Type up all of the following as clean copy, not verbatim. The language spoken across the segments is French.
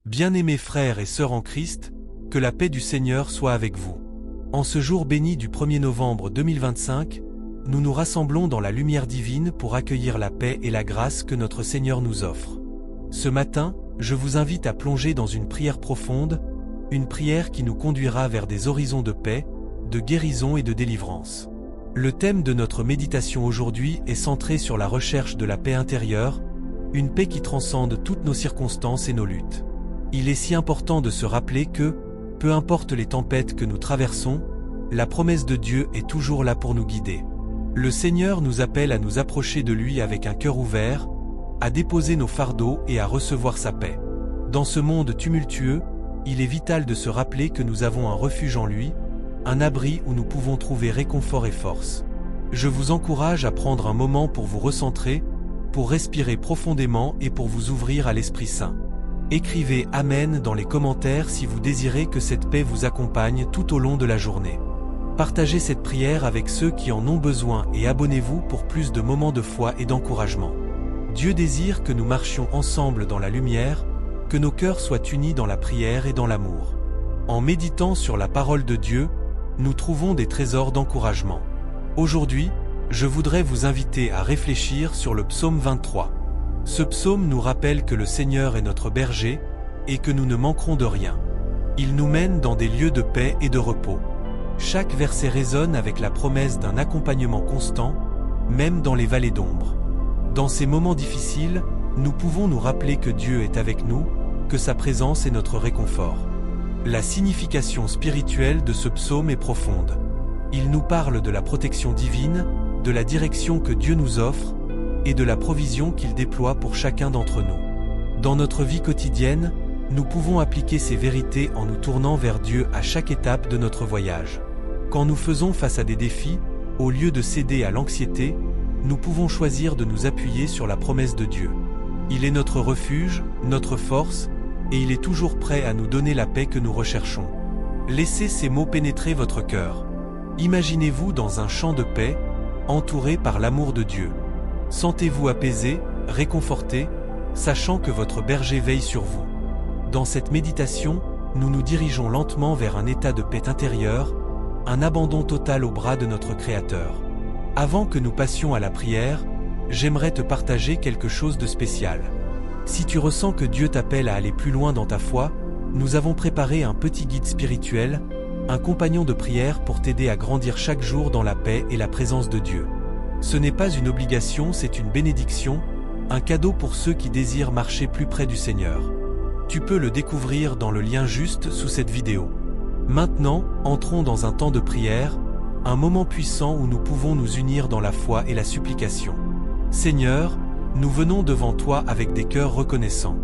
Bien-aimés frères et sœurs en Christ, que la paix du Seigneur soit avec vous. En ce jour béni du 1er novembre 2025, nous nous rassemblons dans la lumière divine pour accueillir la paix et la grâce que notre Seigneur nous offre. Ce matin, je vous invite à plonger dans une prière profonde, une prière qui nous conduira vers des horizons de paix, de guérison et de délivrance. Le thème de notre méditation aujourd'hui est centré sur la recherche de la paix intérieure, une paix qui transcende toutes nos circonstances et nos luttes. Il est si important de se rappeler que, peu importe les tempêtes que nous traversons, la promesse de Dieu est toujours là pour nous guider. Le Seigneur nous appelle à nous approcher de lui avec un cœur ouvert, à déposer nos fardeaux et à recevoir sa paix. Dans ce monde tumultueux, il est vital de se rappeler que nous avons un refuge en lui, un abri où nous pouvons trouver réconfort et force. Je vous encourage à prendre un moment pour vous recentrer, pour respirer profondément et pour vous ouvrir à l'Esprit Saint. Écrivez « Amen » dans les commentaires si vous désirez que cette paix vous accompagne tout au long de la journée. Partagez cette prière avec ceux qui en ont besoin et abonnez-vous pour plus de moments de foi et d'encouragement. Dieu désire que nous marchions ensemble dans la lumière, que nos cœurs soient unis dans la prière et dans l'amour. En méditant sur la parole de Dieu, nous trouvons des trésors d'encouragement. Aujourd'hui, je voudrais vous inviter à réfléchir sur le psaume 23. Ce psaume nous rappelle que le Seigneur est notre berger, et que nous ne manquerons de rien. Il nous mène dans des lieux de paix et de repos. Chaque verset résonne avec la promesse d'un accompagnement constant, même dans les vallées d'ombre. Dans ces moments difficiles, nous pouvons nous rappeler que Dieu est avec nous, que sa présence est notre réconfort. La signification spirituelle de ce psaume est profonde. Il nous parle de la protection divine, de la direction que Dieu nous offre, et de la provision qu'il déploie pour chacun d'entre nous. Dans notre vie quotidienne, nous pouvons appliquer ces vérités en nous tournant vers Dieu à chaque étape de notre voyage. Quand nous faisons face à des défis, au lieu de céder à l'anxiété, nous pouvons choisir de nous appuyer sur la promesse de Dieu. Il est notre refuge, notre force, et il est toujours prêt à nous donner la paix que nous recherchons. Laissez ces mots pénétrer votre cœur. Imaginez-vous dans un champ de paix, entouré par l'amour de Dieu. Sentez-vous apaisé, réconforté, sachant que votre berger veille sur vous. Dans cette méditation, nous nous dirigeons lentement vers un état de paix intérieure, un abandon total aux bras de notre Créateur. Avant que nous passions à la prière, j'aimerais te partager quelque chose de spécial. Si tu ressens que Dieu t'appelle à aller plus loin dans ta foi, nous avons préparé un petit guide spirituel, un compagnon de prière pour t'aider à grandir chaque jour dans la paix et la présence de Dieu. Ce n'est pas une obligation, c'est une bénédiction, un cadeau pour ceux qui désirent marcher plus près du Seigneur. Tu peux le découvrir dans le lien juste sous cette vidéo. Maintenant, entrons dans un temps de prière, un moment puissant où nous pouvons nous unir dans la foi et la supplication. Seigneur, nous venons devant toi avec des cœurs reconnaissants.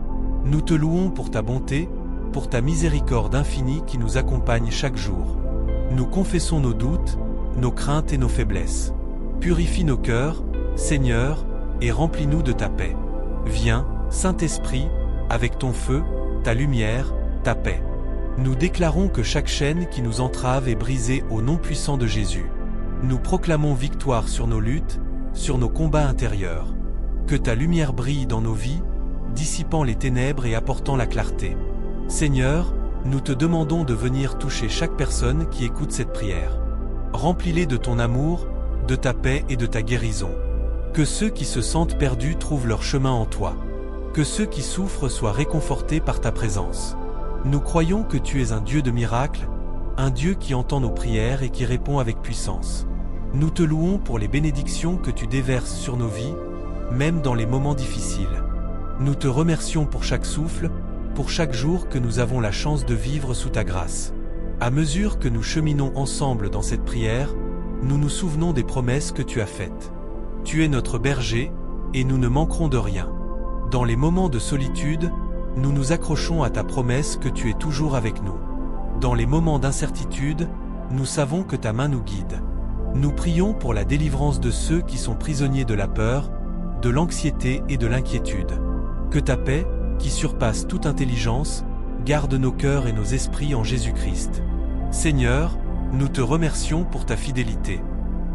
Nous te louons pour ta bonté, pour ta miséricorde infinie qui nous accompagne chaque jour. Nous confessons nos doutes, nos craintes et nos faiblesses. Purifie nos cœurs, Seigneur, et remplis-nous de ta paix. Viens, Saint-Esprit, avec ton feu, ta lumière, ta paix. Nous déclarons que chaque chaîne qui nous entrave est brisée au nom puissant de Jésus. Nous proclamons victoire sur nos luttes, sur nos combats intérieurs. Que ta lumière brille dans nos vies, dissipant les ténèbres et apportant la clarté. Seigneur, nous te demandons de venir toucher chaque personne qui écoute cette prière. Remplis-les de ton amour, de ta paix et de ta guérison. Que ceux qui se sentent perdus trouvent leur chemin en toi. Que ceux qui souffrent soient réconfortés par ta présence. Nous croyons que tu es un Dieu de miracles, un Dieu qui entend nos prières et qui répond avec puissance. Nous te louons pour les bénédictions que tu déverses sur nos vies, même dans les moments difficiles. Nous te remercions pour chaque souffle, pour chaque jour que nous avons la chance de vivre sous ta grâce. À mesure que nous cheminons ensemble dans cette prière, nous nous souvenons des promesses que tu as faites. Tu es notre berger, et nous ne manquerons de rien. Dans les moments de solitude, nous nous accrochons à ta promesse que tu es toujours avec nous. Dans les moments d'incertitude, nous savons que ta main nous guide. Nous prions pour la délivrance de ceux qui sont prisonniers de la peur, de l'anxiété et de l'inquiétude. Que ta paix, qui surpasse toute intelligence, garde nos cœurs et nos esprits en Jésus-Christ. Seigneur, nous te remercions pour ta fidélité.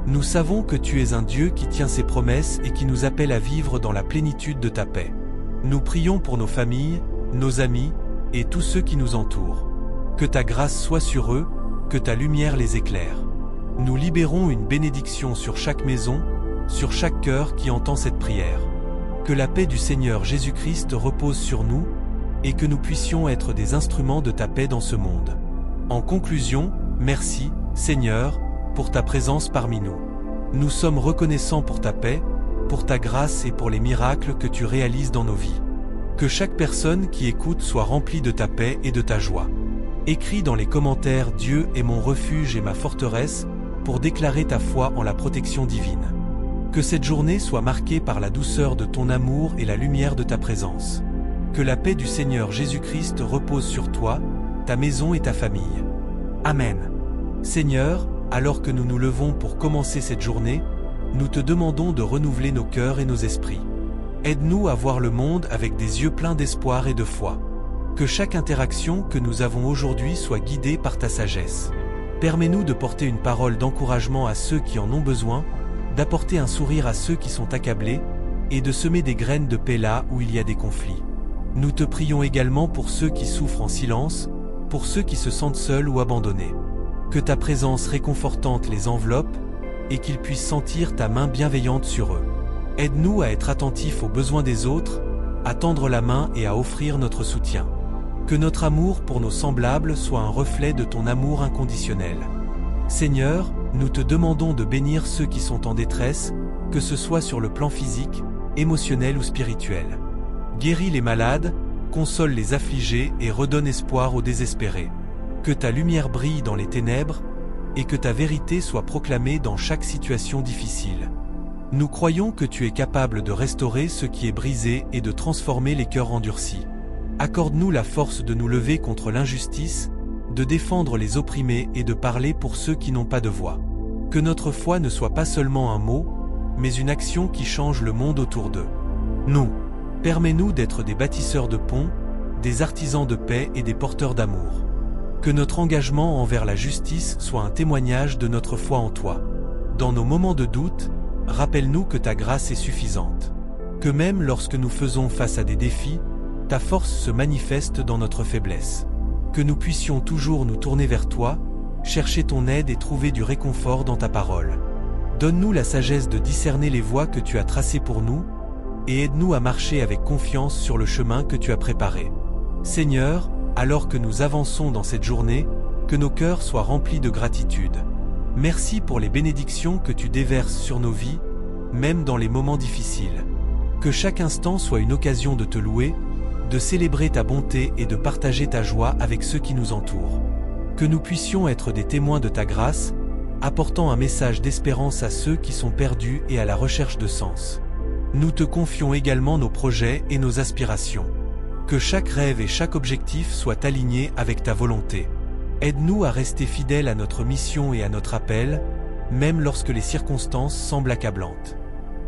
Nous savons que tu es un Dieu qui tient ses promesses et qui nous appelle à vivre dans la plénitude de ta paix. Nous prions pour nos familles, nos amis, et tous ceux qui nous entourent. Que ta grâce soit sur eux, que ta lumière les éclaire. Nous libérons une bénédiction sur chaque maison, sur chaque cœur qui entend cette prière. Que la paix du Seigneur Jésus-Christ repose sur nous, et que nous puissions être des instruments de ta paix dans ce monde. En conclusion, merci, Seigneur, pour ta présence parmi nous. Nous sommes reconnaissants pour ta paix, pour ta grâce et pour les miracles que tu réalises dans nos vies. Que chaque personne qui écoute soit remplie de ta paix et de ta joie. Écris dans les commentaires « Dieu est mon refuge et ma forteresse » pour déclarer ta foi en la protection divine. Que cette journée soit marquée par la douceur de ton amour et la lumière de ta présence. Que la paix du Seigneur Jésus-Christ repose sur toi, ta maison et ta famille. Amen. Seigneur, alors que nous nous levons pour commencer cette journée, nous te demandons de renouveler nos cœurs et nos esprits. Aide-nous à voir le monde avec des yeux pleins d'espoir et de foi. Que chaque interaction que nous avons aujourd'hui soit guidée par ta sagesse. Permets-nous de porter une parole d'encouragement à ceux qui en ont besoin, d'apporter un sourire à ceux qui sont accablés, et de semer des graines de paix là où il y a des conflits. Nous te prions également pour ceux qui souffrent en silence, pour ceux qui se sentent seuls ou abandonnés. Que ta présence réconfortante les enveloppe, et qu'ils puissent sentir ta main bienveillante sur eux. Aide-nous à être attentifs aux besoins des autres, à tendre la main et à offrir notre soutien. Que notre amour pour nos semblables soit un reflet de ton amour inconditionnel. Seigneur, nous te demandons de bénir ceux qui sont en détresse, que ce soit sur le plan physique, émotionnel ou spirituel. Guéris les malades, console les affligés et redonne espoir aux désespérés. Que ta lumière brille dans les ténèbres, et que ta vérité soit proclamée dans chaque situation difficile. Nous croyons que tu es capable de restaurer ce qui est brisé et de transformer les cœurs endurcis. Accorde-nous la force de nous lever contre l'injustice, de défendre les opprimés et de parler pour ceux qui n'ont pas de voix. Que notre foi ne soit pas seulement un mot, mais une action qui change le monde autour d'eux. Nous, permets-nous d'être des bâtisseurs de ponts, des artisans de paix et des porteurs d'amour. Que notre engagement envers la justice soit un témoignage de notre foi en toi. Dans nos moments de doute, rappelle-nous que ta grâce est suffisante. Que même lorsque nous faisons face à des défis, ta force se manifeste dans notre faiblesse. Que nous puissions toujours nous tourner vers toi, chercher ton aide et trouver du réconfort dans ta parole. Donne-nous la sagesse de discerner les voies que tu as tracées pour nous, et aide-nous à marcher avec confiance sur le chemin que tu as préparé. Seigneur, alors que nous avançons dans cette journée, que nos cœurs soient remplis de gratitude. Merci pour les bénédictions que tu déverses sur nos vies, même dans les moments difficiles. Que chaque instant soit une occasion de te louer, de célébrer ta bonté et de partager ta joie avec ceux qui nous entourent. Que nous puissions être des témoins de ta grâce, apportant un message d'espérance à ceux qui sont perdus et à la recherche de sens. Nous te confions également nos projets et nos aspirations. Que chaque rêve et chaque objectif soient alignés avec ta volonté. Aide-nous à rester fidèles à notre mission et à notre appel, même lorsque les circonstances semblent accablantes.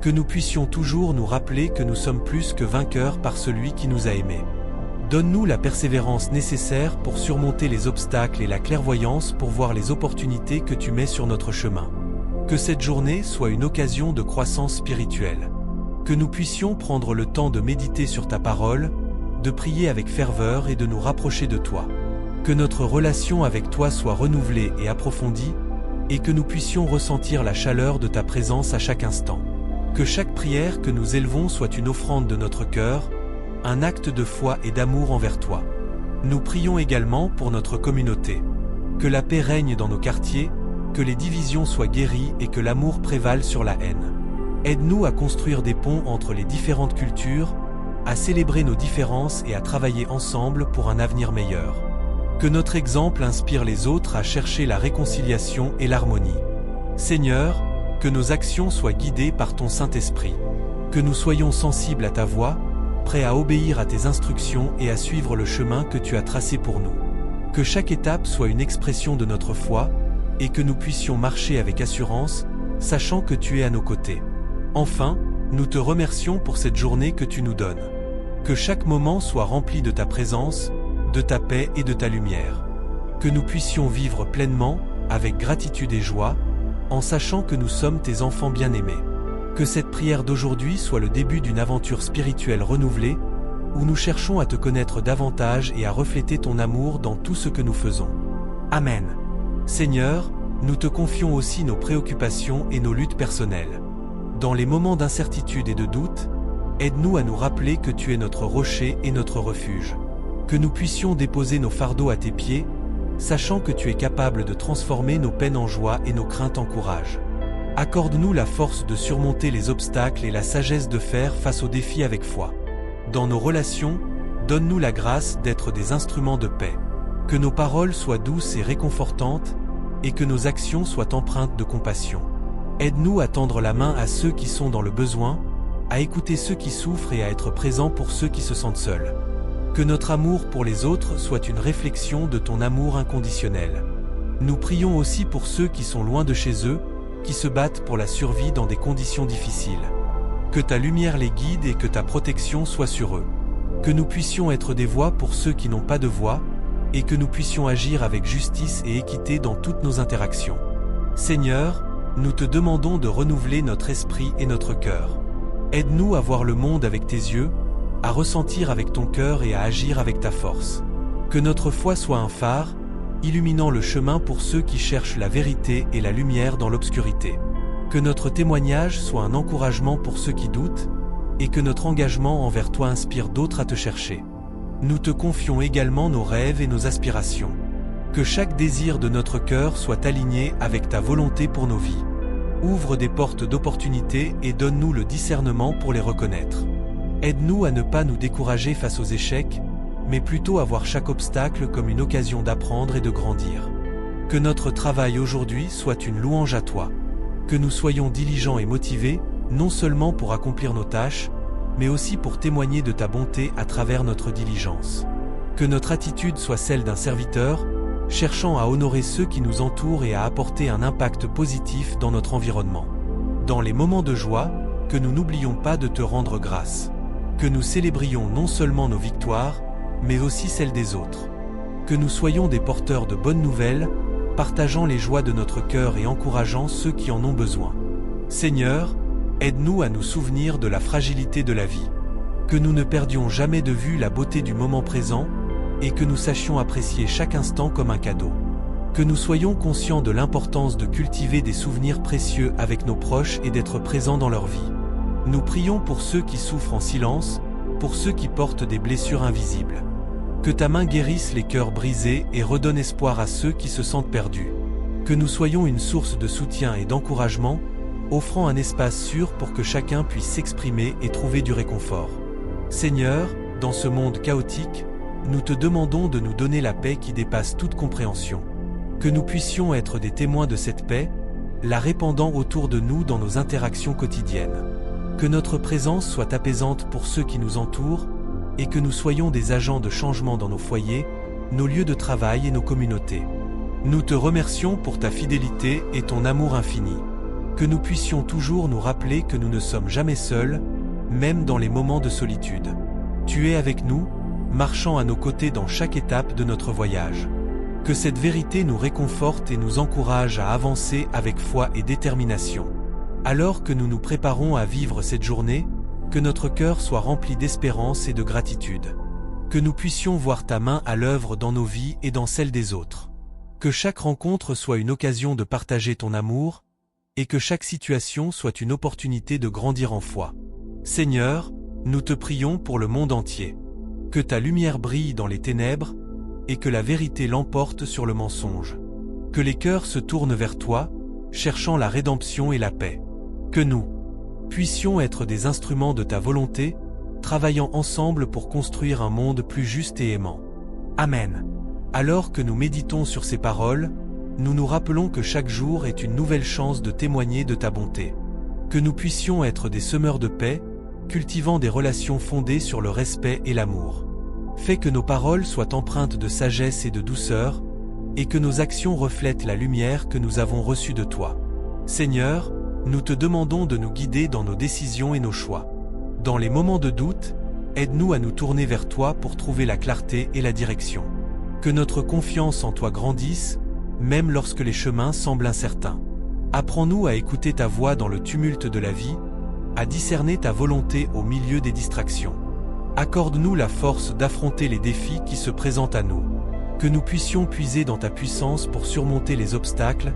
Que nous puissions toujours nous rappeler que nous sommes plus que vainqueurs par celui qui nous a aimés. Donne-nous la persévérance nécessaire pour surmonter les obstacles et la clairvoyance pour voir les opportunités que tu mets sur notre chemin. Que cette journée soit une occasion de croissance spirituelle. Que nous puissions prendre le temps de méditer sur ta parole, de prier avec ferveur et de nous rapprocher de toi. Que notre relation avec toi soit renouvelée et approfondie, et que nous puissions ressentir la chaleur de ta présence à chaque instant. Que chaque prière que nous élevons soit une offrande de notre cœur, un acte de foi et d'amour envers toi. Nous prions également pour notre communauté. Que la paix règne dans nos quartiers, que les divisions soient guéries et que l'amour prévale sur la haine. Aide-nous à construire des ponts entre les différentes cultures, à célébrer nos différences et à travailler ensemble pour un avenir meilleur. Que notre exemple inspire les autres à chercher la réconciliation et l'harmonie. Seigneur, que nos actions soient guidées par ton Saint-Esprit. Que nous soyons sensibles à ta voix, prêts à obéir à tes instructions et à suivre le chemin que tu as tracé pour nous. Que chaque étape soit une expression de notre foi, et que nous puissions marcher avec assurance, sachant que tu es à nos côtés. Enfin, nous te remercions pour cette journée que tu nous donnes. Que chaque moment soit rempli de ta présence, de ta paix et de ta lumière. Que nous puissions vivre pleinement, avec gratitude et joie, en sachant que nous sommes tes enfants bien-aimés. Que cette prière d'aujourd'hui soit le début d'une aventure spirituelle renouvelée, où nous cherchons à te connaître davantage et à refléter ton amour dans tout ce que nous faisons. Amen. Seigneur, nous te confions aussi nos préoccupations et nos luttes personnelles. Dans les moments d'incertitude et de doute, aide-nous à nous rappeler que tu es notre rocher et notre refuge. Que nous puissions déposer nos fardeaux à tes pieds, sachant que tu es capable de transformer nos peines en joie et nos craintes en courage. Accorde-nous la force de surmonter les obstacles et la sagesse de faire face aux défis avec foi. Dans nos relations, donne-nous la grâce d'être des instruments de paix. Que nos paroles soient douces et réconfortantes, et que nos actions soient empreintes de compassion. Aide-nous à tendre la main à ceux qui sont dans le besoin, à écouter ceux qui souffrent et à être présents pour ceux qui se sentent seuls. Que notre amour pour les autres soit une réflexion de ton amour inconditionnel. Nous prions aussi pour ceux qui sont loin de chez eux, qui se battent pour la survie dans des conditions difficiles. Que ta lumière les guide et que ta protection soit sur eux. Que nous puissions être des voix pour ceux qui n'ont pas de voix, et que nous puissions agir avec justice et équité dans toutes nos interactions. Seigneur, nous te demandons de renouveler notre esprit et notre cœur. Aide-nous à voir le monde avec tes yeux, à ressentir avec ton cœur et à agir avec ta force. Que notre foi soit un phare, illuminant le chemin pour ceux qui cherchent la vérité et la lumière dans l'obscurité. Que notre témoignage soit un encouragement pour ceux qui doutent, et que notre engagement envers toi inspire d'autres à te chercher. Nous te confions également nos rêves et nos aspirations. Que chaque désir de notre cœur soit aligné avec ta volonté pour nos vies. Ouvre des portes d'opportunités et donne-nous le discernement pour les reconnaître. Aide-nous à ne pas nous décourager face aux échecs, mais plutôt à voir chaque obstacle comme une occasion d'apprendre et de grandir. Que notre travail aujourd'hui soit une louange à toi. Que nous soyons diligents et motivés, non seulement pour accomplir nos tâches, mais aussi pour témoigner de ta bonté à travers notre diligence. Que notre attitude soit celle d'un serviteur, cherchant à honorer ceux qui nous entourent et à apporter un impact positif dans notre environnement. Dans les moments de joie, que nous n'oublions pas de te rendre grâce. Que nous célébrions non seulement nos victoires, mais aussi celles des autres. Que nous soyons des porteurs de bonnes nouvelles, partageant les joies de notre cœur et encourageant ceux qui en ont besoin. Seigneur, aide-nous à nous souvenir de la fragilité de la vie. Que nous ne perdions jamais de vue la beauté du moment présent, et que nous sachions apprécier chaque instant comme un cadeau. Que nous soyons conscients de l'importance de cultiver des souvenirs précieux avec nos proches et d'être présents dans leur vie. Nous prions pour ceux qui souffrent en silence, pour ceux qui portent des blessures invisibles. Que ta main guérisse les cœurs brisés et redonne espoir à ceux qui se sentent perdus. Que nous soyons une source de soutien et d'encouragement, offrant un espace sûr pour que chacun puisse s'exprimer et trouver du réconfort. Seigneur, dans ce monde chaotique, nous te demandons de nous donner la paix qui dépasse toute compréhension. Que nous puissions être des témoins de cette paix, la répandant autour de nous dans nos interactions quotidiennes. Que notre présence soit apaisante pour ceux qui nous entourent, et que nous soyons des agents de changement dans nos foyers, nos lieux de travail et nos communautés. Nous te remercions pour ta fidélité et ton amour infini. Que nous puissions toujours nous rappeler que nous ne sommes jamais seuls, même dans les moments de solitude. Tu es avec nous, marchant à nos côtés dans chaque étape de notre voyage. Que cette vérité nous réconforte et nous encourage à avancer avec foi et détermination. Alors que nous nous préparons à vivre cette journée, que notre cœur soit rempli d'espérance et de gratitude. Que nous puissions voir ta main à l'œuvre dans nos vies et dans celles des autres. Que chaque rencontre soit une occasion de partager ton amour, et que chaque situation soit une opportunité de grandir en foi. Seigneur, nous te prions pour le monde entier. Que ta lumière brille dans les ténèbres, et que la vérité l'emporte sur le mensonge. Que les cœurs se tournent vers toi, cherchant la rédemption et la paix. Que nous puissions être des instruments de ta volonté, travaillant ensemble pour construire un monde plus juste et aimant. Amen. Alors que nous méditons sur ces paroles, nous nous rappelons que chaque jour est une nouvelle chance de témoigner de ta bonté. Que nous puissions être des semeurs de paix, cultivant des relations fondées sur le respect et l'amour. Fais que nos paroles soient empreintes de sagesse et de douceur, et que nos actions reflètent la lumière que nous avons reçue de toi. Seigneur, nous te demandons de nous guider dans nos décisions et nos choix. Dans les moments de doute, aide-nous à nous tourner vers toi pour trouver la clarté et la direction. Que notre confiance en toi grandisse, même lorsque les chemins semblent incertains. Apprends-nous à écouter ta voix dans le tumulte de la vie, à discerner ta volonté au milieu des distractions. Accorde-nous la force d'affronter les défis qui se présentent à nous. Que nous puissions puiser dans ta puissance pour surmonter les obstacles,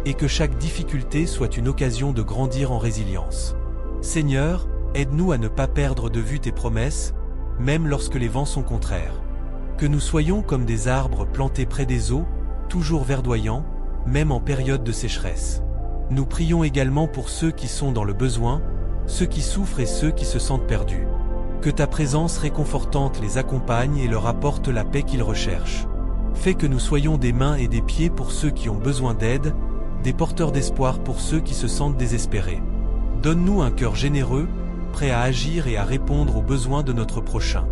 et que chaque difficulté soit une occasion de grandir en résilience. Seigneur, aide-nous à ne pas perdre de vue tes promesses, même lorsque les vents sont contraires. Que nous soyons comme des arbres plantés près des eaux, toujours verdoyants, même en période de sécheresse. Nous prions également pour ceux qui sont dans le besoin, ceux qui souffrent et ceux qui se sentent perdus. Que ta présence réconfortante les accompagne et leur apporte la paix qu'ils recherchent. Fais que nous soyons des mains et des pieds pour ceux qui ont besoin d'aide, des porteurs d'espoir pour ceux qui se sentent désespérés. Donne-nous un cœur généreux, prêt à agir et à répondre aux besoins de notre prochain.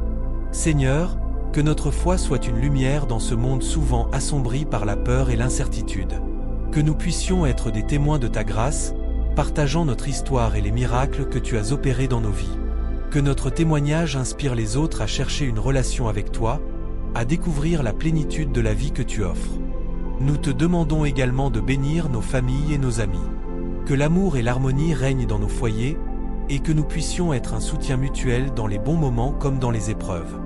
Seigneur, que notre foi soit une lumière dans ce monde souvent assombri par la peur et l'incertitude. Que nous puissions être des témoins de ta grâce, partageant notre histoire et les miracles que tu as opérés dans nos vies. Que notre témoignage inspire les autres à chercher une relation avec toi, à découvrir la plénitude de la vie que tu offres. Nous te demandons également de bénir nos familles et nos amis. Que l'amour et l'harmonie règnent dans nos foyers, et que nous puissions être un soutien mutuel dans les bons moments comme dans les épreuves.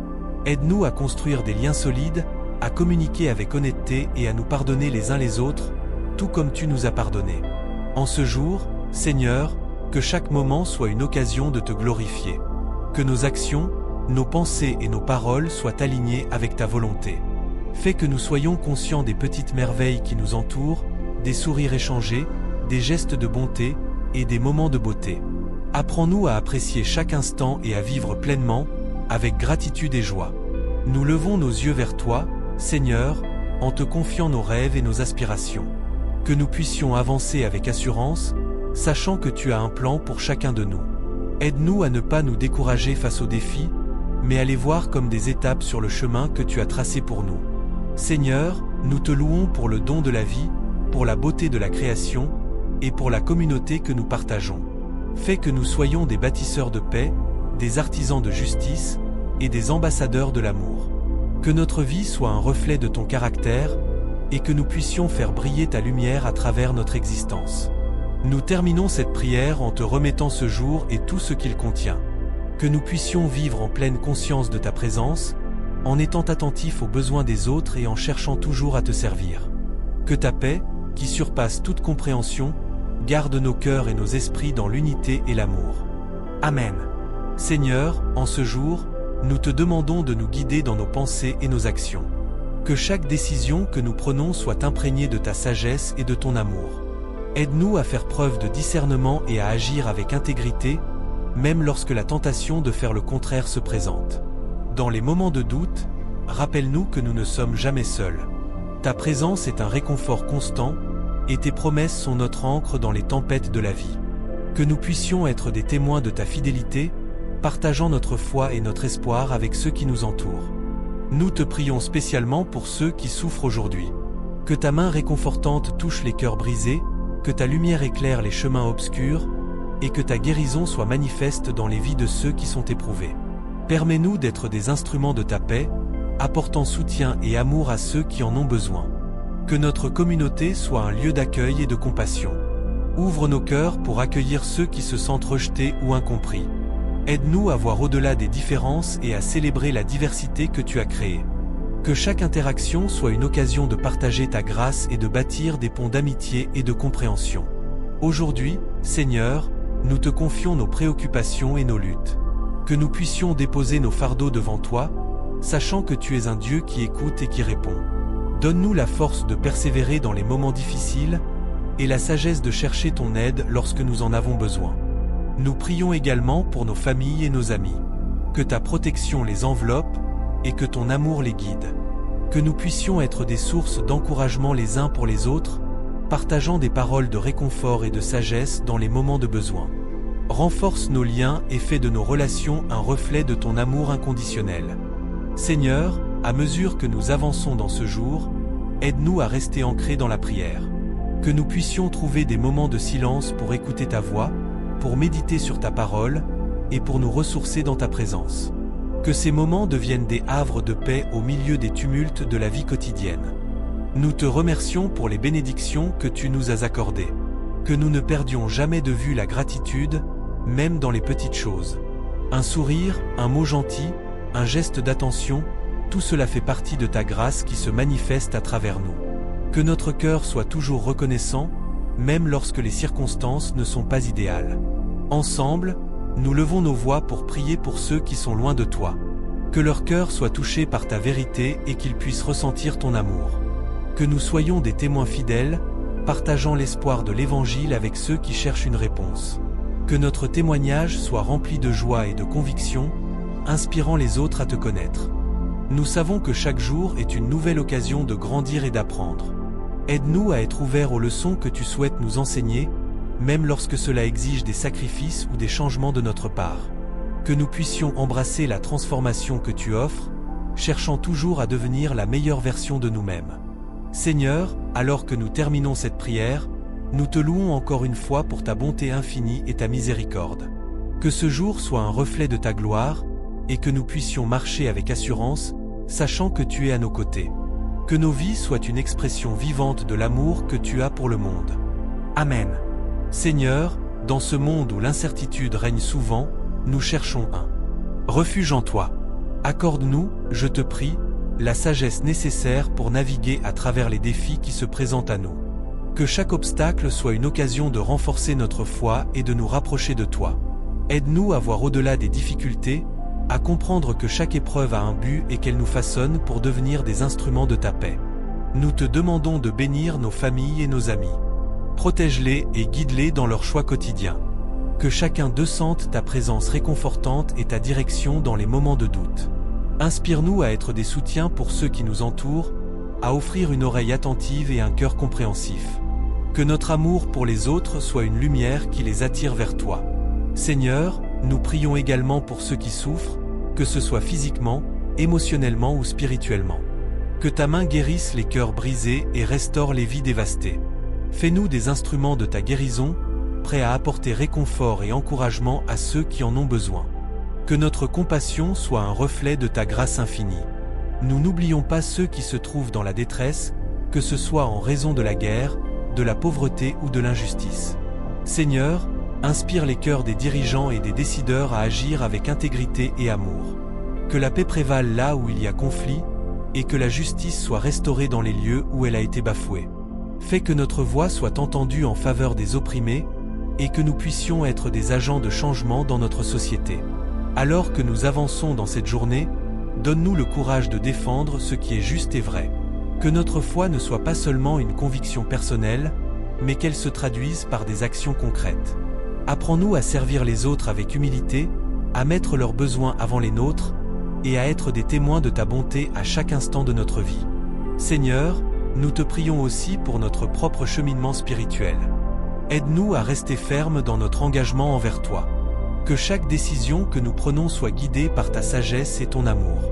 Aide-nous à construire des liens solides, à communiquer avec honnêteté et à nous pardonner les uns les autres, tout comme tu nous as pardonné. En ce jour, Seigneur, que chaque moment soit une occasion de te glorifier. Que nos actions, nos pensées et nos paroles soient alignées avec ta volonté. Fais que nous soyons conscients des petites merveilles qui nous entourent, des sourires échangés, des gestes de bonté et des moments de beauté. Apprends-nous à apprécier chaque instant et à vivre pleinement, avec gratitude et joie. Nous levons nos yeux vers toi, Seigneur, en te confiant nos rêves et nos aspirations. Que nous puissions avancer avec assurance, sachant que tu as un plan pour chacun de nous. Aide-nous à ne pas nous décourager face aux défis, mais à les voir comme des étapes sur le chemin que tu as tracé pour nous. Seigneur, nous te louons pour le don de la vie, pour la beauté de la création, et pour la communauté que nous partageons. Fais que nous soyons des bâtisseurs de paix, des artisans de justice, et des ambassadeurs de l'amour. Que notre vie soit un reflet de ton caractère, et que nous puissions faire briller ta lumière à travers notre existence. Nous terminons cette prière en te remettant ce jour et tout ce qu'il contient. Que nous puissions vivre en pleine conscience de ta présence, en étant attentifs aux besoins des autres et en cherchant toujours à te servir. Que ta paix, qui surpasse toute compréhension, garde nos cœurs et nos esprits dans l'unité et l'amour. Amen. Seigneur, en ce jour, nous te demandons de nous guider dans nos pensées et nos actions. Que chaque décision que nous prenons soit imprégnée de ta sagesse et de ton amour. Aide-nous à faire preuve de discernement et à agir avec intégrité, même lorsque la tentation de faire le contraire se présente. Dans les moments de doute, rappelle-nous que nous ne sommes jamais seuls. Ta présence est un réconfort constant, et tes promesses sont notre ancre dans les tempêtes de la vie. Que nous puissions être des témoins de ta fidélité, partageant notre foi et notre espoir avec ceux qui nous entourent. Nous te prions spécialement pour ceux qui souffrent aujourd'hui. Que ta main réconfortante touche les cœurs brisés, que ta lumière éclaire les chemins obscurs, et que ta guérison soit manifeste dans les vies de ceux qui sont éprouvés. Permets-nous d'être des instruments de ta paix, apportant soutien et amour à ceux qui en ont besoin. Que notre communauté soit un lieu d'accueil et de compassion. Ouvre nos cœurs pour accueillir ceux qui se sentent rejetés ou incompris. Aide-nous à voir au-delà des différences et à célébrer la diversité que tu as créée. Que chaque interaction soit une occasion de partager ta grâce et de bâtir des ponts d'amitié et de compréhension. Aujourd'hui, Seigneur, nous te confions nos préoccupations et nos luttes. Que nous puissions déposer nos fardeaux devant toi, sachant que tu es un Dieu qui écoute et qui répond. Donne-nous la force de persévérer dans les moments difficiles, et la sagesse de chercher ton aide lorsque nous en avons besoin. Nous prions également pour nos familles et nos amis. Que ta protection les enveloppe, et que ton amour les guide. Que nous puissions être des sources d'encouragement les uns pour les autres, partageant des paroles de réconfort et de sagesse dans les moments de besoin. Renforce nos liens et fais de nos relations un reflet de ton amour inconditionnel. Seigneur, à mesure que nous avançons dans ce jour, aide-nous à rester ancrés dans la prière. Que nous puissions trouver des moments de silence pour écouter ta voix, pour méditer sur ta parole, et pour nous ressourcer dans ta présence. Que ces moments deviennent des havres de paix au milieu des tumultes de la vie quotidienne. Nous te remercions pour les bénédictions que tu nous as accordées. Que nous ne perdions jamais de vue la gratitude, même dans les petites choses. Un sourire, un mot gentil, un geste d'attention, tout cela fait partie de ta grâce qui se manifeste à travers nous. Que notre cœur soit toujours reconnaissant, même lorsque les circonstances ne sont pas idéales. Ensemble, nous levons nos voix pour prier pour ceux qui sont loin de toi. Que leur cœur soit touché par ta vérité et qu'ils puissent ressentir ton amour. Que nous soyons des témoins fidèles, partageant l'espoir de l'Évangile avec ceux qui cherchent une réponse. Que notre témoignage soit rempli de joie et de conviction, inspirant les autres à te connaître. Nous savons que chaque jour est une nouvelle occasion de grandir et d'apprendre. Aide-nous à être ouverts aux leçons que tu souhaites nous enseigner, même lorsque cela exige des sacrifices ou des changements de notre part. Que nous puissions embrasser la transformation que tu offres, cherchant toujours à devenir la meilleure version de nous-mêmes. Seigneur, alors que nous terminons cette prière, nous te louons encore une fois pour ta bonté infinie et ta miséricorde. Que ce jour soit un reflet de ta gloire, et que nous puissions marcher avec assurance, sachant que tu es à nos côtés. Que nos vies soient une expression vivante de l'amour que tu as pour le monde. Amen. Seigneur, dans ce monde où l'incertitude règne souvent, nous cherchons un refuge en toi. Accorde-nous, je te prie, la sagesse nécessaire pour naviguer à travers les défis qui se présentent à nous. Que chaque obstacle soit une occasion de renforcer notre foi et de nous rapprocher de toi. Aide-nous à voir au-delà des difficultés, à comprendre que chaque épreuve a un but et qu'elle nous façonne pour devenir des instruments de ta paix. Nous te demandons de bénir nos familles et nos amis. Protège-les et guide-les dans leurs choix quotidiens. Que chacun d'eux sente ta présence réconfortante et ta direction dans les moments de doute. Inspire-nous à être des soutiens pour ceux qui nous entourent, à offrir une oreille attentive et un cœur compréhensif. Que notre amour pour les autres soit une lumière qui les attire vers toi. Seigneur, nous prions également pour ceux qui souffrent, que ce soit physiquement, émotionnellement ou spirituellement. Que ta main guérisse les cœurs brisés et restaure les vies dévastées. Fais-nous des instruments de ta guérison, prêts à apporter réconfort et encouragement à ceux qui en ont besoin. Que notre compassion soit un reflet de ta grâce infinie. Nous n'oublions pas ceux qui se trouvent dans la détresse, que ce soit en raison de la guerre, de la pauvreté ou de l'injustice. Seigneur, inspire les cœurs des dirigeants et des décideurs à agir avec intégrité et amour. Que la paix prévale là où il y a conflit, et que la justice soit restaurée dans les lieux où elle a été bafouée. Fais que notre voix soit entendue en faveur des opprimés, et que nous puissions être des agents de changement dans notre société. Alors que nous avançons dans cette journée, donne-nous le courage de défendre ce qui est juste et vrai. Que notre foi ne soit pas seulement une conviction personnelle, mais qu'elle se traduise par des actions concrètes. Apprends-nous à servir les autres avec humilité, à mettre leurs besoins avant les nôtres, et à être des témoins de ta bonté à chaque instant de notre vie. Seigneur, nous te prions aussi pour notre propre cheminement spirituel. Aide-nous à rester fermes dans notre engagement envers toi. Que chaque décision que nous prenons soit guidée par ta sagesse et ton amour.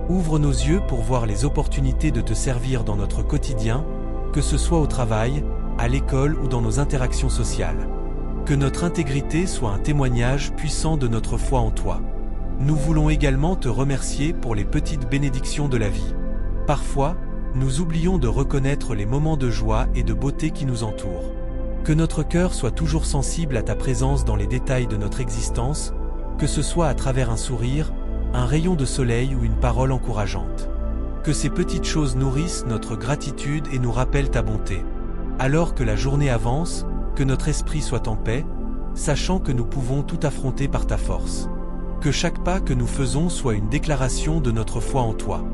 Ouvre nos yeux pour voir les opportunités de te servir dans notre quotidien, que ce soit au travail, à l'école ou dans nos interactions sociales. Que notre intégrité soit un témoignage puissant de notre foi en toi. Nous voulons également te remercier pour les petites bénédictions de la vie. Parfois, nous oublions de reconnaître les moments de joie et de beauté qui nous entourent. Que notre cœur soit toujours sensible à ta présence dans les détails de notre existence, que ce soit à travers un sourire, un rayon de soleil ou une parole encourageante. Que ces petites choses nourrissent notre gratitude et nous rappellent ta bonté. Alors que la journée avance, que notre esprit soit en paix, sachant que nous pouvons tout affronter par ta force. Que chaque pas que nous faisons soit une déclaration de notre foi en toi.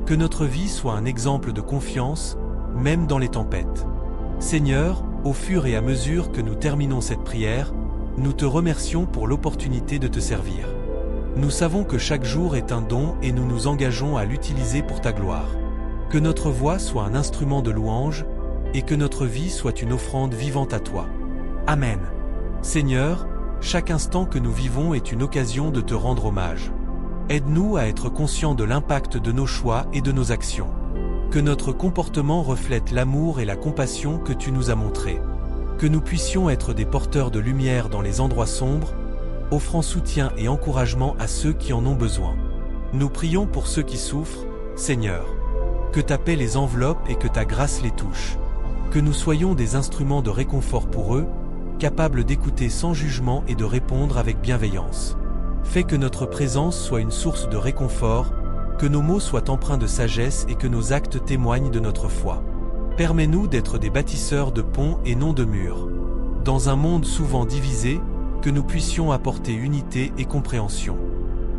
Que notre vie soit un exemple de confiance, même dans les tempêtes. Seigneur, au fur et à mesure que nous terminons cette prière, nous te remercions pour l'opportunité de te servir. Nous savons que chaque jour est un don et nous nous engageons à l'utiliser pour ta gloire. Que notre voix soit un instrument de louange, et que notre vie soit une offrande vivante à toi. Amen. Seigneur, chaque instant que nous vivons est une occasion de te rendre hommage. Aide-nous à être conscients de l'impact de nos choix et de nos actions. Que notre comportement reflète l'amour et la compassion que tu nous as montrés. Que nous puissions être des porteurs de lumière dans les endroits sombres, offrant soutien et encouragement à ceux qui en ont besoin. Nous prions pour ceux qui souffrent, Seigneur. Que ta paix les enveloppe et que ta grâce les touche. Que nous soyons des instruments de réconfort pour eux, capables d'écouter sans jugement et de répondre avec bienveillance. Fais que notre présence soit une source de réconfort, que nos mots soient empreints de sagesse et que nos actes témoignent de notre foi. Permets-nous d'être des bâtisseurs de ponts et non de murs. Dans un monde souvent divisé, que nous puissions apporter unité et compréhension.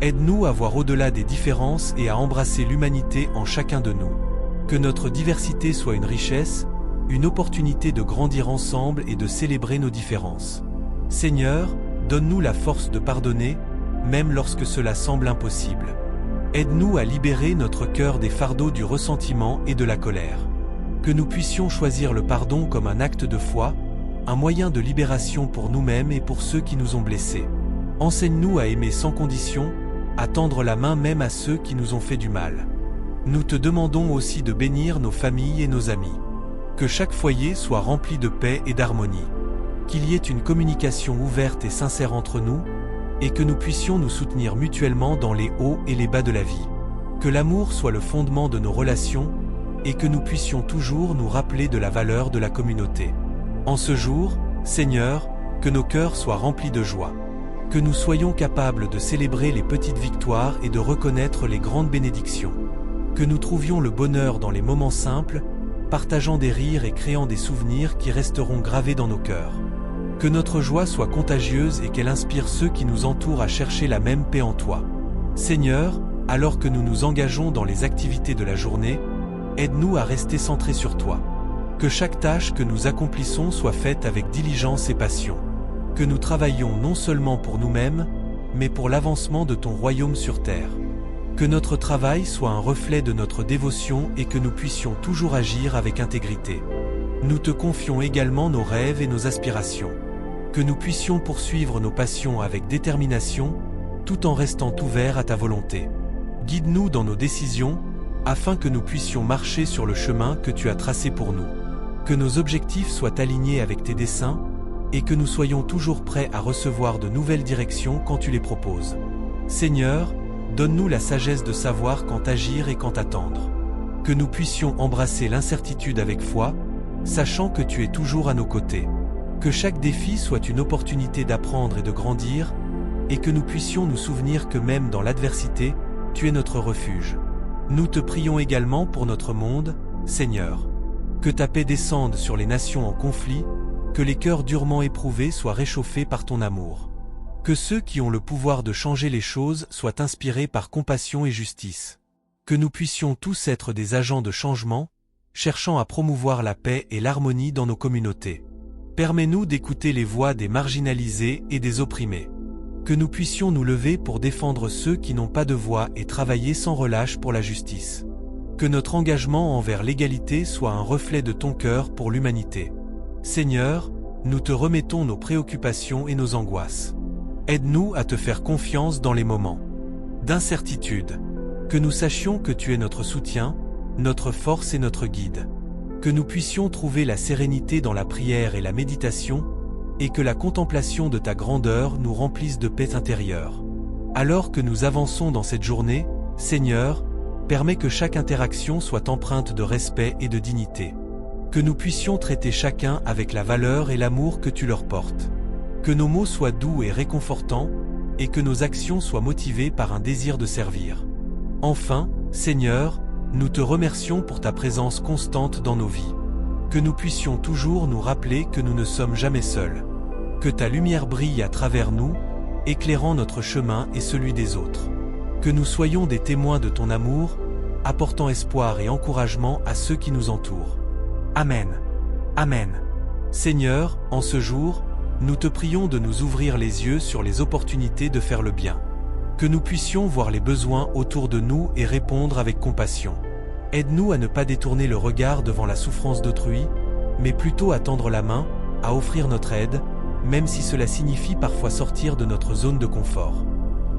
Aide-nous à voir au-delà des différences et à embrasser l'humanité en chacun de nous. Que notre diversité soit une richesse, une opportunité de grandir ensemble et de célébrer nos différences. Seigneur, donne-nous la force de pardonner, même lorsque cela semble impossible. Aide-nous à libérer notre cœur des fardeaux du ressentiment et de la colère. Que nous puissions choisir le pardon comme un acte de foi, un moyen de libération pour nous-mêmes et pour ceux qui nous ont blessés. Enseigne-nous à aimer sans condition, à tendre la main même à ceux qui nous ont fait du mal. Nous te demandons aussi de bénir nos familles et nos amis. Que chaque foyer soit rempli de paix et d'harmonie. Qu'il y ait une communication ouverte et sincère entre nous, et que nous puissions nous soutenir mutuellement dans les hauts et les bas de la vie. Que l'amour soit le fondement de nos relations, et que nous puissions toujours nous rappeler de la valeur de la communauté. En ce jour, Seigneur, que nos cœurs soient remplis de joie. Que nous soyons capables de célébrer les petites victoires et de reconnaître les grandes bénédictions. Que nous trouvions le bonheur dans les moments simples, partageant des rires et créant des souvenirs qui resteront gravés dans nos cœurs. Que notre joie soit contagieuse et qu'elle inspire ceux qui nous entourent à chercher la même paix en toi. Seigneur, alors que nous nous engageons dans les activités de la journée, aide-nous à rester centrés sur toi. Que chaque tâche que nous accomplissons soit faite avec diligence et passion. Que nous travaillions non seulement pour nous-mêmes, mais pour l'avancement de ton royaume sur terre. Que notre travail soit un reflet de notre dévotion et que nous puissions toujours agir avec intégrité. Nous te confions également nos rêves et nos aspirations. Que nous puissions poursuivre nos passions avec détermination, tout en restant ouverts à ta volonté. Guide-nous dans nos décisions, afin que nous puissions marcher sur le chemin que tu as tracé pour nous. Que nos objectifs soient alignés avec tes desseins, et que nous soyons toujours prêts à recevoir de nouvelles directions quand tu les proposes. Seigneur, donne-nous la sagesse de savoir quand agir et quand attendre. Que nous puissions embrasser l'incertitude avec foi, sachant que tu es toujours à nos côtés. Que chaque défi soit une opportunité d'apprendre et de grandir, et que nous puissions nous souvenir que même dans l'adversité, tu es notre refuge. Nous te prions également pour notre monde, Seigneur. Que ta paix descende sur les nations en conflit, que les cœurs durement éprouvés soient réchauffés par ton amour. Que ceux qui ont le pouvoir de changer les choses soient inspirés par compassion et justice. Que nous puissions tous être des agents de changement, cherchant à promouvoir la paix et l'harmonie dans nos communautés. Permets-nous d'écouter les voix des marginalisés et des opprimés. Que nous puissions nous lever pour défendre ceux qui n'ont pas de voix et travailler sans relâche pour la justice. Que notre engagement envers l'égalité soit un reflet de ton cœur pour l'humanité. Seigneur, nous te remettons nos préoccupations et nos angoisses. Aide-nous à te faire confiance dans les moments d'incertitude. Que nous sachions que tu es notre soutien, notre force et notre guide. Que nous puissions trouver la sérénité dans la prière et la méditation, et que la contemplation de ta grandeur nous remplisse de paix intérieure. Alors que nous avançons dans cette journée, Seigneur, permets que chaque interaction soit empreinte de respect et de dignité. Que nous puissions traiter chacun avec la valeur et l'amour que tu leur portes. Que nos mots soient doux et réconfortants, et que nos actions soient motivées par un désir de servir. Enfin, Seigneur, nous te remercions pour ta présence constante dans nos vies. Que nous puissions toujours nous rappeler que nous ne sommes jamais seuls. Que ta lumière brille à travers nous, éclairant notre chemin et celui des autres. Que nous soyons des témoins de ton amour, apportant espoir et encouragement à ceux qui nous entourent. Amen. Amen. Seigneur, en ce jour, nous te prions de nous ouvrir les yeux sur les opportunités de faire le bien. Que nous puissions voir les besoins autour de nous et répondre avec compassion. Aide-nous à ne pas détourner le regard devant la souffrance d'autrui, mais plutôt à tendre la main, à offrir notre aide, même si cela signifie parfois sortir de notre zone de confort.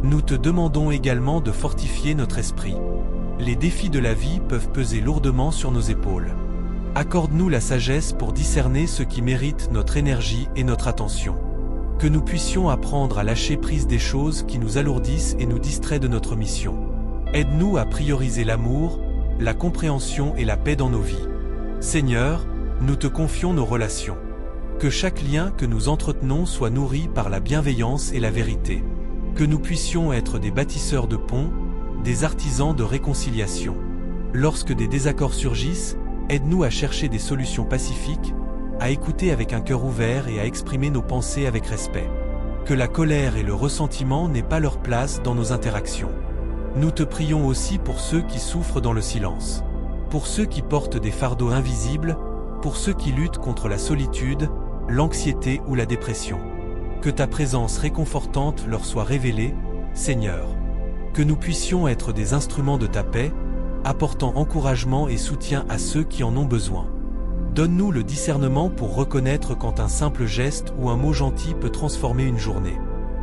Nous te demandons également de fortifier notre esprit. Les défis de la vie peuvent peser lourdement sur nos épaules. Accorde-nous la sagesse pour discerner ce qui mérite notre énergie et notre attention. Que nous puissions apprendre à lâcher prise des choses qui nous alourdissent et nous distraient de notre mission. Aide-nous à prioriser l'amour, la compréhension et la paix dans nos vies. Seigneur, nous te confions nos relations. Que chaque lien que nous entretenons soit nourri par la bienveillance et la vérité. Que nous puissions être des bâtisseurs de ponts, des artisans de réconciliation. Lorsque des désaccords surgissent, aide-nous à chercher des solutions pacifiques, à écouter avec un cœur ouvert et à exprimer nos pensées avec respect. Que la colère et le ressentiment n'aient pas leur place dans nos interactions. Nous te prions aussi pour ceux qui souffrent dans le silence. Pour ceux qui portent des fardeaux invisibles, pour ceux qui luttent contre la solitude, l'anxiété ou la dépression. Que ta présence réconfortante leur soit révélée, Seigneur. Que nous puissions être des instruments de ta paix, apportant encouragement et soutien à ceux qui en ont besoin. Donne-nous le discernement pour reconnaître quand un simple geste ou un mot gentil peut transformer une journée.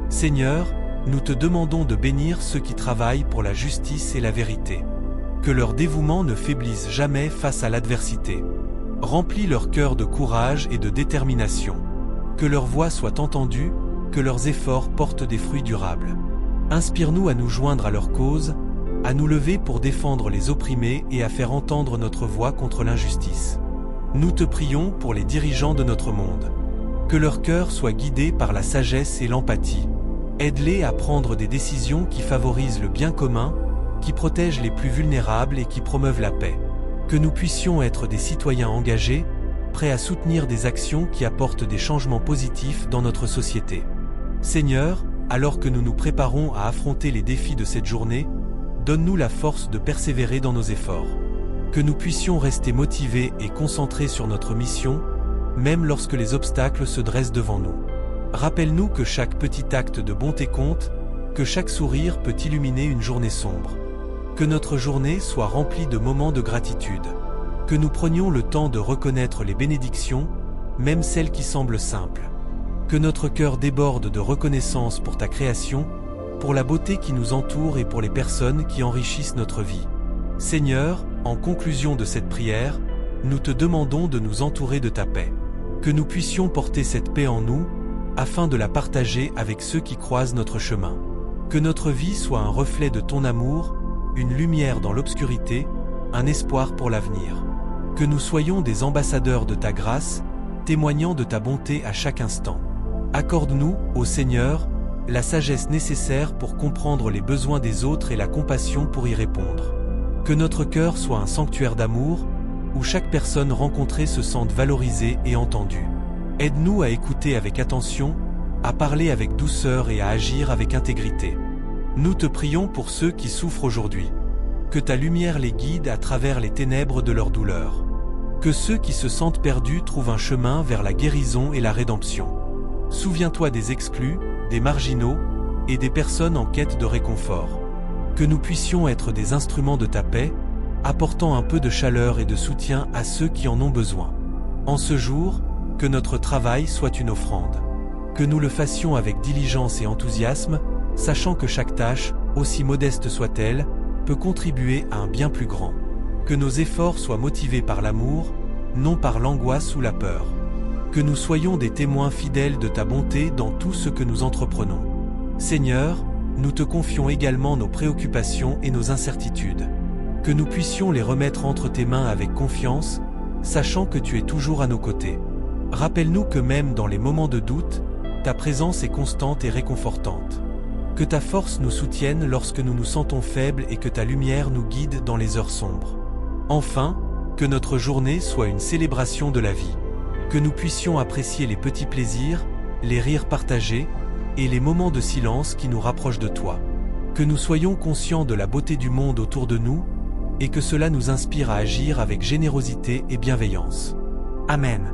Seigneur, nous te demandons de bénir ceux qui travaillent pour la justice et la vérité. Que leur dévouement ne faiblisse jamais face à l'adversité. Remplis leur cœur de courage et de détermination. Que leur voix soit entendue, que leurs efforts portent des fruits durables. Inspire-nous à nous joindre à leur cause, à nous lever pour défendre les opprimés et à faire entendre notre voix contre l'injustice. Nous te prions pour les dirigeants de notre monde. Que leur cœur soit guidé par la sagesse et l'empathie. Aide-les à prendre des décisions qui favorisent le bien commun, qui protègent les plus vulnérables et qui promeuvent la paix. Que nous puissions être des citoyens engagés, prêts à soutenir des actions qui apportent des changements positifs dans notre société. Seigneur, alors que nous nous préparons à affronter les défis de cette journée, donne-nous la force de persévérer dans nos efforts. Que nous puissions rester motivés et concentrés sur notre mission, même lorsque les obstacles se dressent devant nous. Rappelle-nous que chaque petit acte de bonté compte, que chaque sourire peut illuminer une journée sombre. Que notre journée soit remplie de moments de gratitude. Que nous prenions le temps de reconnaître les bénédictions, même celles qui semblent simples. Que notre cœur déborde de reconnaissance pour ta création, pour la beauté qui nous entoure et pour les personnes qui enrichissent notre vie. Seigneur, en conclusion de cette prière, nous te demandons de nous entourer de ta paix. Que nous puissions porter cette paix en nous, afin de la partager avec ceux qui croisent notre chemin. Que notre vie soit un reflet de ton amour, une lumière dans l'obscurité, un espoir pour l'avenir. Que nous soyons des ambassadeurs de ta grâce, témoignant de ta bonté à chaque instant. Accorde-nous, ô Seigneur, la sagesse nécessaire pour comprendre les besoins des autres et la compassion pour y répondre. Que notre cœur soit un sanctuaire d'amour, où chaque personne rencontrée se sente valorisée et entendue. Aide-nous à écouter avec attention, à parler avec douceur et à agir avec intégrité. Nous te prions pour ceux qui souffrent aujourd'hui. Que ta lumière les guide à travers les ténèbres de leur douleur. Que ceux qui se sentent perdus trouvent un chemin vers la guérison et la rédemption. Souviens-toi des exclus, des marginaux et des personnes en quête de réconfort. Que nous puissions être des instruments de ta paix, apportant un peu de chaleur et de soutien à ceux qui en ont besoin. En ce jour, que notre travail soit une offrande. Que nous le fassions avec diligence et enthousiasme, sachant que chaque tâche, aussi modeste soit-elle, peut contribuer à un bien plus grand. Que nos efforts soient motivés par l'amour, non par l'angoisse ou la peur. Que nous soyons des témoins fidèles de ta bonté dans tout ce que nous entreprenons. Seigneur, nous te confions également nos préoccupations et nos incertitudes. Que nous puissions les remettre entre tes mains avec confiance, sachant que tu es toujours à nos côtés. Rappelle-nous que même dans les moments de doute, ta présence est constante et réconfortante. Que ta force nous soutienne lorsque nous nous sentons faibles et que ta lumière nous guide dans les heures sombres. Enfin, que notre journée soit une célébration de la vie. Que nous puissions apprécier les petits plaisirs, les rires partagés et les moments de silence qui nous rapprochent de toi. Que nous soyons conscients de la beauté du monde autour de nous et que cela nous inspire à agir avec générosité et bienveillance. Amen.